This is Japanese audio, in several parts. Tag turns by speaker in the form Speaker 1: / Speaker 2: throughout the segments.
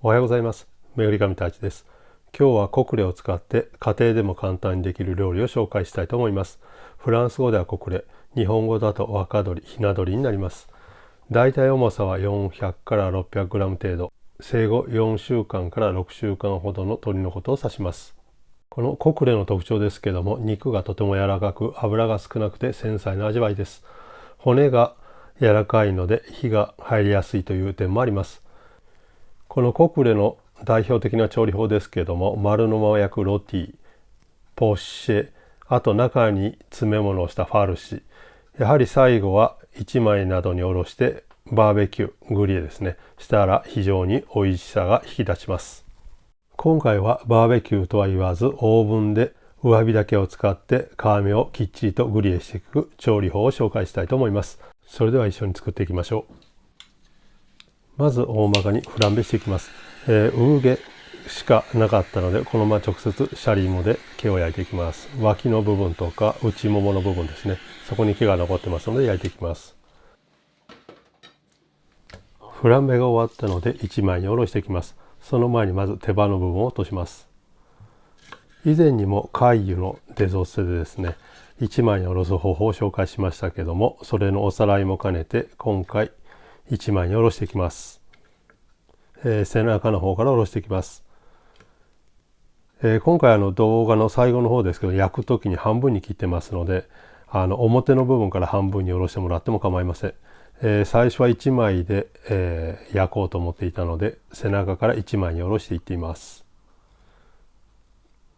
Speaker 1: おはようございます。めぐり神太一です。今日はコクレを使って家庭でも簡単にできる料理を紹介したいと思います。フランス語ではコクレ、日本語だと若鶏、ひな鶏になります。だいたい重さは400から600グラム程度。生後4週間から6週間ほどの鶏のことを指します。このコクレの特徴ですけども、肉がとても柔らかく、脂が少なくて繊細な味わいです。骨が柔らかいので火が入りやすいという点もあります。このコクレの代表的な調理法ですけれども、丸のまま焼くロティ、ポッシェ、あと中に詰め物をしたファルシ、やはり最後は1枚などにおろしてバーベキュー、グリエですね、したら非常に美味しさが引き立ちます。今回はバーベキューとは言わずオーブンで上火だけを使って皮目をきっちりとグリエしていく調理法を紹介したいと思います。それでは一緒に作っていきましょう。まず大まかにフランベしていきます。産毛しかなかったのでこのまま直接シャリイモで毛を焼いていきます。脇の部分とか内ももの部分ですね、そこに毛が残ってますので焼いていきます。フランベが終わったので1枚におろしていきます。その前にまず手羽の部分を落とします。以前にも貝油のデゾッセでですね、1枚におろす方法を紹介しましたけども、それのおさらいも兼ねて今回1枚におろしていきます。背中の方からおろしていきます。今回動画の最後の方ですけど、焼く時に半分に切ってますので、表の部分から半分におろしてもらっても構いません。最初は1枚で、焼こうと思っていたので、背中から1枚におろしていっています。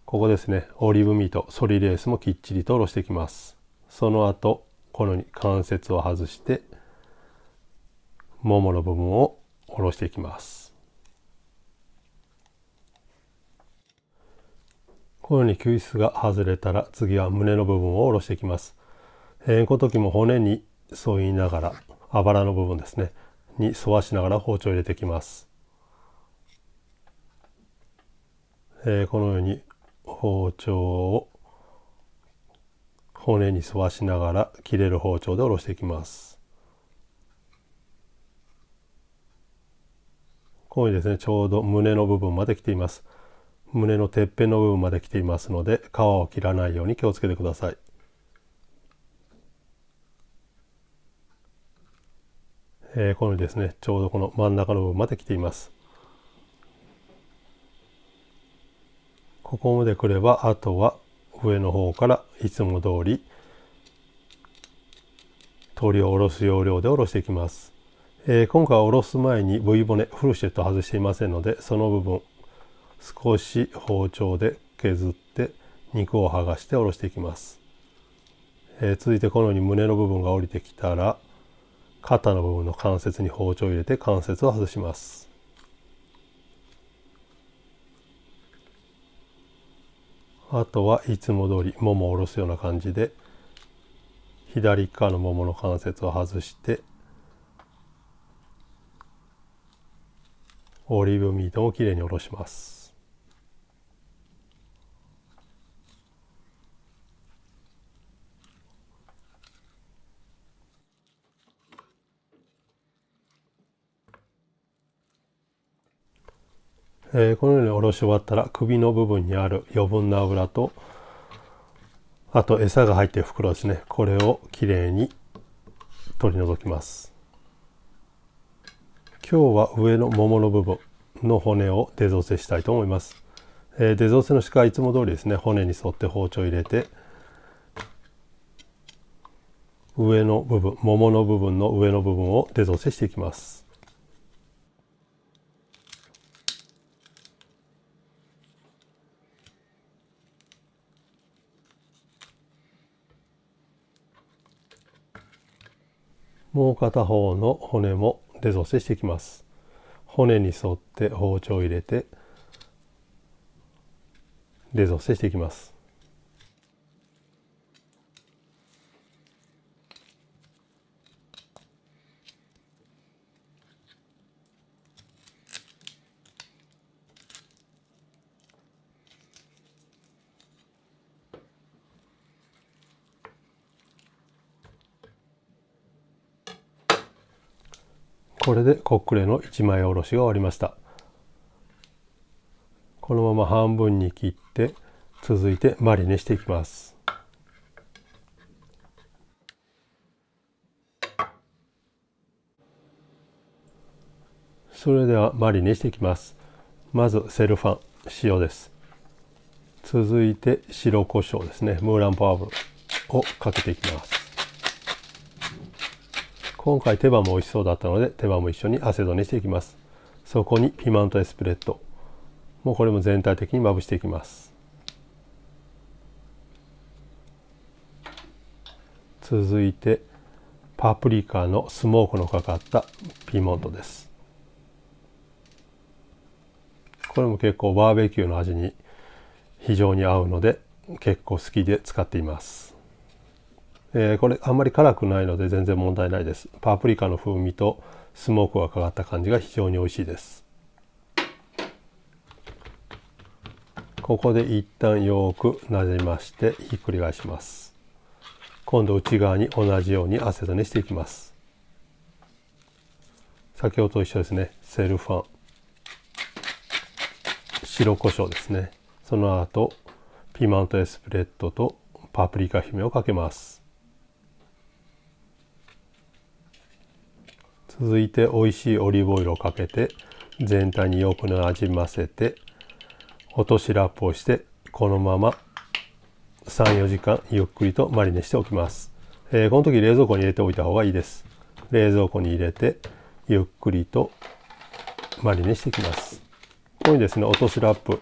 Speaker 1: ここですね、オリーブミート、ソリレースもきっちりとおろしていきます。その後このように関節を外してももの部分をおろしていきます。このように吸湿が外れたら次は胸の部分を下ろしていきます。この時も骨に沿いながら、あばらの部分ですねに沿わしながら包丁を入れていきます。このように包丁を骨に沿わしながら切れる包丁で下ろしていきます。こういうですね、ちょうど胸の部分まで来ています。胸のてっぺんの部分まで来ていますので、皮を切らないように気をつけてください。このようにですね、ちょうどこの真ん中の部分まで来ています。ここまで来れば、あとは上の方からいつも通り鶏をおろす要領でおろしていきます。今回はおろす前に V 骨フルシェット外していませんので、その部分少し包丁で削って肉を剥がしておろしていきます。続いてこのように胸の部分が降りてきたら、肩の部分の関節に包丁を入れて関節を外します。あとはいつも通りももを下ろすような感じで左側のももの関節を外してオリーブミートをきれいに下ろします。このようにおろし終わったら首の部分にある余分な油と、あと餌が入っている袋ですね、これをきれいに取り除きます。今日は上のももの部分の骨をデゾーセしたいと思います。デゾーセの仕方はいつも通りですね、骨に沿って包丁を入れて上の部分、ももの部分の上の部分をデゾーセしていきます。もう片方の骨もデゾーセしていきます。骨に沿って包丁を入れてデゾーセしていきます。これでコックレの1枚おろしが終わりました。このまま半分に切って続いてマリネしていきます。それではマリネしていきます。まずセルファン、塩です。続いて白胡椒ですね、ムーランパワーブをかけていきます。今回手羽も美味しそうだったので手羽も一緒にアセドにしていきます。そこにピマントエスプレッド、もうこれも全体的にまぶしていきます。続いてパプリカのスモークのかかったピモントです。これも結構バーベキューの味に非常に合うので結構好きで使っています。これあんまり辛くないので全然問題ないです。パプリカの風味とスモークがかかった感じが非常に美味しいです。ここで一旦よくなじましてひっくり返します。今度内側に同じようにアセトにしていきます。先ほどと一緒ですね。セルファン、白胡椒ですね。その後ピマントエスプレッドとパプリカ姫をかけます。続いて美味しいオリーブオイルをかけて全体によくなじませて落としラップをしてこのまま 3,4 時間ゆっくりとマリネしておきます。この時冷蔵庫に入れておいた方がいいです。冷蔵庫に入れてゆっくりとマリネしていきます。ここにですね、落としラップ、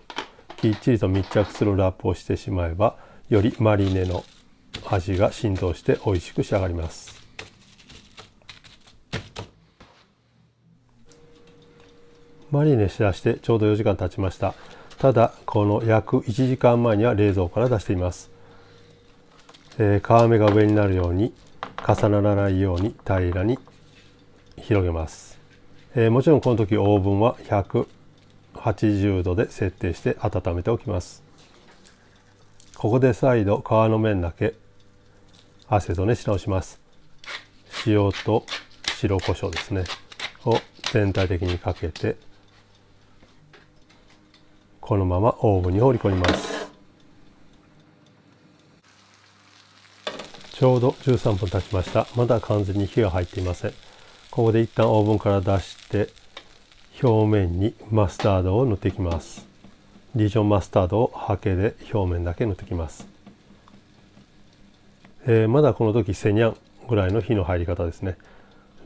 Speaker 1: きっちりと密着するラップをしてしまえばよりマリネの味が浸透して美味しく仕上がります。マリネしだしてちょうど4時間経ちました。ただこの約1時間前には冷蔵庫から出しています。皮目が上になるように重ならないように平らに広げます。もちろんこの時オーブンは180度で設定して温めておきます。ここで再度皮の面だけアセトにし直します。塩と白胡椒ですねを全体的にかけてこのままオーブンに放り込みます。ちょうど13分経ちました。まだ完全に火が入っていません。ここで一旦オーブンから出して表面にマスタードを塗っていきます。ディジョンマスタードをハケで表面だけ塗っていきます。まだこの時セニャンぐらいの火の入り方ですね。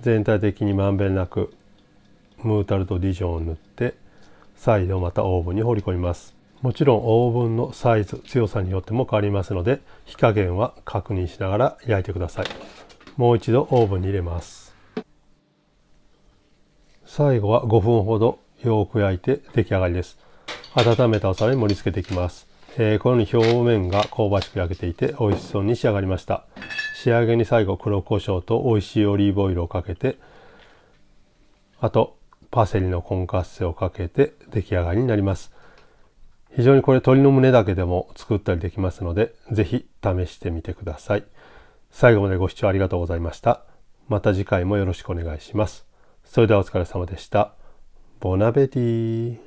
Speaker 1: 全体的にまんべんなくムータルトディジョンを塗って再度またオーブンに放り込みます。もちろんオーブンのサイズ、強さによっても変わりますので火加減は確認しながら焼いてください。もう一度オーブンに入れます。最後は5分ほどよく焼いて出来上がりです。温めたお皿に盛り付けていきます。このように表面が香ばしく焼けていて美味しそうに仕上がりました。仕上げに最後黒胡椒と美味しいオリーブオイルをかけて、あとパセリのコンカッセをかけて出来上がりになります。非常にこれ鶏の胸だけでも作ったりできますので、ぜひ試してみてください。最後までご視聴ありがとうございました。また次回もよろしくお願いします。それではお疲れ様でした。ボナペティ。